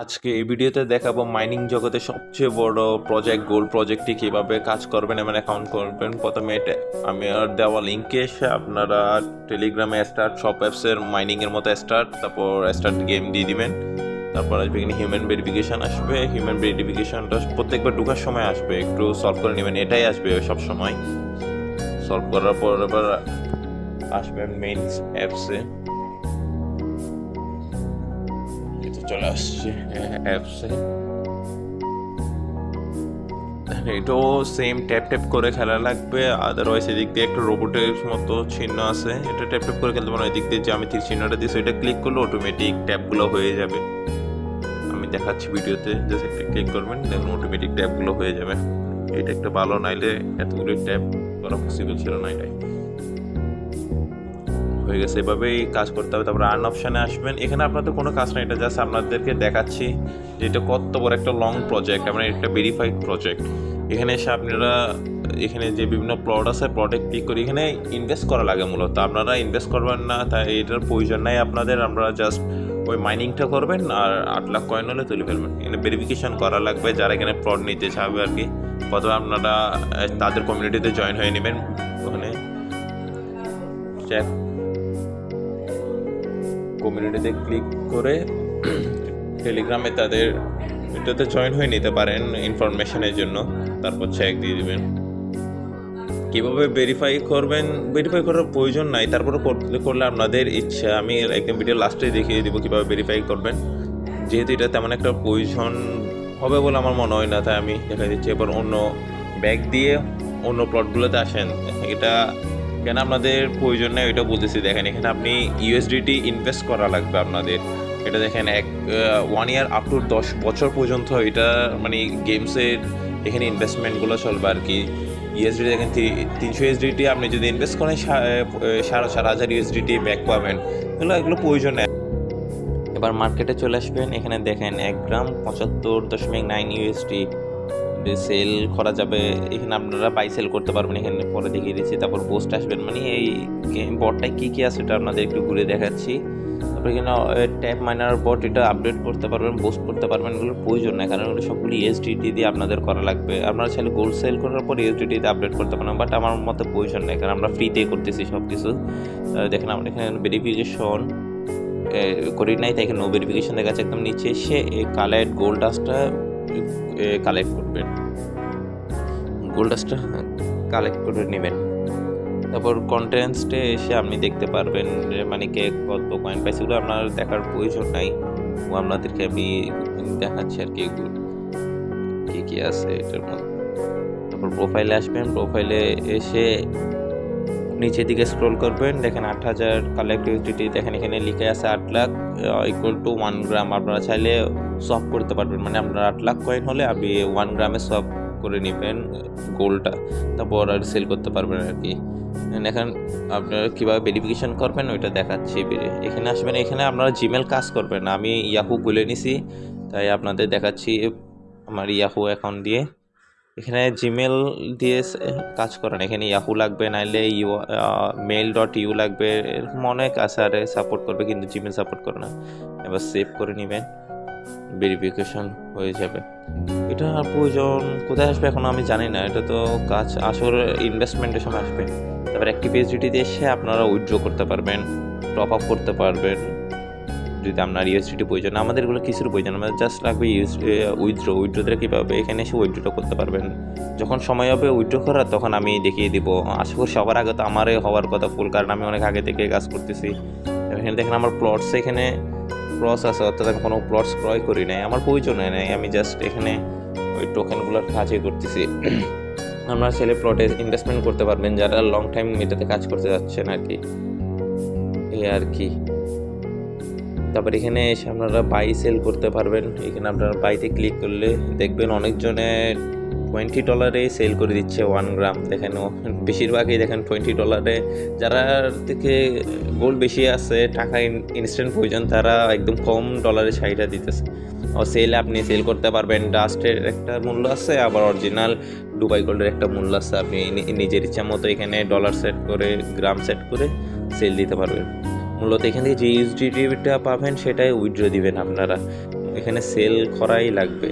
আজকে এই ভিডিওতে দেখাবো মাইনিং জগতে সবচেয়ে বড় প্রজেক্ট গোল্ড প্রজেক্টটি কীভাবে কাজ করবেন এবং অ্যাকাউন্ট করবেন। প্রথমে এটা আমি আর দেওয়া লিঙ্কে এসে আপনারা টেলিগ্রামে স্টার্ট সব অ্যাপসের মাইনিংয়ের মতো স্টার্ট, তারপর স্টার্ট গেম দিয়ে দিবেন। তারপর আসবে এখানে হিউম্যান ভেরিফিকেশান আসবে। হিউম্যান ভেরিফিকেশানটা প্রত্যেকবার ঢোকার সময় আসবে, একটু সলভ করে নেবেন, এটাই আসবে সব সময়। সলভ করার পর এবার আসবেন মেইন অ্যাপসে। চলে আসছে অ্যাপসে, এটাও সেম ট্যাপ ট্যাপ করে খেলা লাগবে। আদারওয়াইজ এদিক দিয়ে একটা রোবটের মতো চিহ্ন আছে, এটা ট্যাপ ট্যাপ করে খেলতে পারো। এদিক দিয়ে যে আমি তীর চিহ্নটা দিয়েছি ওইটা ক্লিক করলে অটোমেটিক ট্যাপগুলো হয়ে যাবে। আমি দেখাচ্ছি ভিডিওতে, জাস্ট একটা ক্লিক করবেন, দেখুন অটোমেটিক ট্যাপগুলো হয়ে যাবে। এটা একটা ভালো, নাইলে এতগুলো ট্যাপ করা পসিবল ছিল না। এটাই হয়ে গেছে, এভাবেই কাজ করতে হবে। তারপর আর্ন অপশানে আসবেন। এখানে আপনাদের কোনো কাজ নেই, এটা জাস্ট আপনাদেরকে দেখাচ্ছি যে এটা কত বড় একটা লং প্রজেক্ট এবং একটা ভেরিফাইড প্রজেক্ট। এখানে এসে আপনারা এখানে যে বিভিন্ন প্লট আছে, প্লটে ক্লিক করে এখানে ইনভেস্ট করা লাগে। মূলত আপনারা ইনভেস্ট করবেন না, তাই এটার প্রয়োজন নাই আপনাদের। আমরা জাস্ট ওই মাইনিংটা করবেন আর 8 লাখ কয়েন হলে তুলে ফেলবেন। এখানে ভেরিফিকেশন করা লাগবে, যারা এখানে প্লট নিতে চাবে আর কি। প্রথমে আপনারা তাদের কমিউনিটিতে জয়েন হয়ে নেবেন। ওখানে কমিউনিটিতে ক্লিক করে টেলিগ্রামে তাদের এটাতে জয়েন হয়ে নিতে পারেন ইনফরমেশনের জন্য। তারপর চেক দিয়ে দেবেন। কীভাবে ভেরিফাই করবেন, ভেরিফাই করার প্রয়োজন নাই, তারপরে করলে আপনাদের ইচ্ছা। আমি একদম ভিডিও লাস্টে দেখিয়ে দেবো কীভাবে ভেরিফাই করবেন, যেহেতু এটা তেমন একটা প্রয়োজন হবে বলে আমার মনে হয় না, তাই আমি দেখা দিচ্ছি। এবার অন্য ব্যাগ দিয়ে অন্য প্লটগুলোতে আসেন। এটা কেন আপনাদের প্রয়োজন নেই ওইটা বলতেছি। দেখেন এখানে আপনি ইউএসডিটি ইনভেস্ট করা লাগবে আপনাদের। এটা দেখেন 1 ইয়ার আপ টু 10 বছর পর্যন্ত এটা মানে গেমসের এখানে ইনভেস্টমেন্টগুলো চলবে আর কি। ইউএসডিটি দেখেন 300 ইউএসডিটি আপনি যদি ইনভেস্ট করেন 4,500 ইউএসডিটি ব্যাক পাবেন। এগুলো প্রয়োজন নেই। এবার মার্কেটে চলে আসবেন। এখানে দেখেন 1 গ্রাম 75.9 ইউএসডি সেল করা যাবে। এখানে আপনারা বাই সেল করতে পারবেন, এখানে পরে দেখিয়ে দিচ্ছি। তারপর পোস্ট আসবেন, মানে এই বটটায় কী কী আছে এটা আপনাদের একটু ঘুরে দেখাচ্ছি। তারপর এখানে ট্যাপ মাইনার বট, এটা আপডেট করতে পারবেন, পোস্ট করতে পারবেন। এগুলোর প্রয়োজন নেই, কারণ এগুলো সবগুলো ইউএসডিটি দিয়ে আপনাদের করা লাগবে। আপনারা চাইলে গোল্ড সেল করার পর ইউএসডিটিতে আপডেট করতে পারেন, বাট আমার মতে প্রয়োজন নেই, কারণ আমরা ফ্রিতে করতেছি সব কিছু। দেখেন আমরা এখানে ভেরিফিকেশন করি নাই, তাই এখানে নো ভেরিফিকেশন দেখা যাচ্ছে। একদম নিচে এসে এই কালেক্ট গোল্ড ডাস্টটা কালেক্ট করবেন, গোল্ড ডাস্টটা কালেক্ট করে নেবেন। তারপর কন্টেন্টসে এসে আপনি দেখতে পারবেন যে মানে কে কত কয়েন পাইছে, ওগুলো আপনার দেখার প্রয়োজন নাই। ও আপনাদেরকে আমি দেখাচ্ছি আর কি কী কী আছে এটার মধ্যে। তারপর প্রোফাইলে আসবেন। প্রোফাইলে এসে নিচের দিকে স্ক্রল করবেন, দেখেন 8,000 কালেক্ট ইউএসডিটি। দেখেন এখানে লিখে আছে 8 লাখ ইকুয়াল টু 1 গ্রাম। আপনারা চাইলে সোয়াপ করতে পারবেন, মানে আপনার 8 লাখ কয়েন হলে আপনি 1 গ্রামে সোয়াপ করে নেবেন গোল্ডটা, তারপর আর সেল করতে পারবেন আর কি। এখন আপনারা কীভাবে ভেরিফিকেশন করবেন ওইটা দেখাচ্ছি। এখানে আসবেন, এখানে আপনারা জিমেল কাজ করবেন। আমি ইয়াহু খুলে নিছি, তাই আপনাদের দেখাচ্ছি আমার ইয়াহু অ্যাকাউন্ট দিয়ে। এখানে জিমেল দিয়ে কাজ করেন, এখানে ইয়াহু লাগবে, নাইলে mail.u লাগবে, এরকম অনেক আছে আর সাপোর্ট করবে, কিন্তু জিমেল সাপোর্ট করে না। এবার সেভ করে নেবেন, ভেরিফিকেশন হয়ে যাবে। এটা প্রয়োজন কোথায় আসবে এখন আমি জানি না, এটা তো কাজ আসলে ইনভেস্টমেন্টের সময় আসবে। তারপর একটি ইউএসডিটিতে এসে আপনারা উইথড্র করতে পারবেন, টপ আপ করতে পারবেন যদি আপনার ইউএসডিটি প্রয়োজন। আমাদের এগুলো কিছুর প্রয়োজন, আমাদের জাস্ট লাগবে উইথড্রোতে কীভাবে এখানে এসে উইথড্রোটা করতে পারবেন। যখন সময় হবে উইথড্র করার তখন আমি দেখিয়ে দিব। আশা করি সবার আগে তো আমারই হওয়ার কথা ফুল, কারণ আমি অনেক আগে থেকে কাজ করতেছি। এখানে দেখেন আমার প্লটস এখানে ক্রস আছে, অর্থাৎ আমি কোনো প্লটস ক্রয় করি নাই, আমার প্রয়োজন নেই। আমি জাস্ট এখানে ওই টোকেনগুলোর কাজই করতেছি। আপনারা ছেলে প্লটে ইনভেস্টমেন্ট করতে পারবেন যারা লং টাইম এটাতে কাজ করতে যাচ্ছেন আর কি, এই আর কি। তারপর এখানে এসে আপনারা বাই সেল করতে পারবেন। এখানে আপনারা বাইতে ক্লিক করলে দেখবেন অনেকজনে $20 সেল করে দিচ্ছে 1 গ্রাম। দেখেন বেশিরভাগই দেখেন $20। যারা থেকে গোল্ড বেশি আছে, টাকা ইনস্ট্যান্ট প্রয়োজন, তারা একদম কম ডলারে শাড়িটা দিতেছে। সেলে আপনি সেল করতে পারবেন। ডাস্টের একটা মূল্য আছে, আবার অরিজিনাল দুবাই গোল্ডের একটা মূল্য আছে। আপনি নিজের ইচ্ছা মতো এখানে ডলার সেট করে, গ্রাম সেট করে সেল দিতে পারবেন। মূলত এখান থেকে যে ইউএসডিটিটা পাবেন সেটাই উইথড্র দিবেন আপনারা। এখানে সেল করাই লাগবে।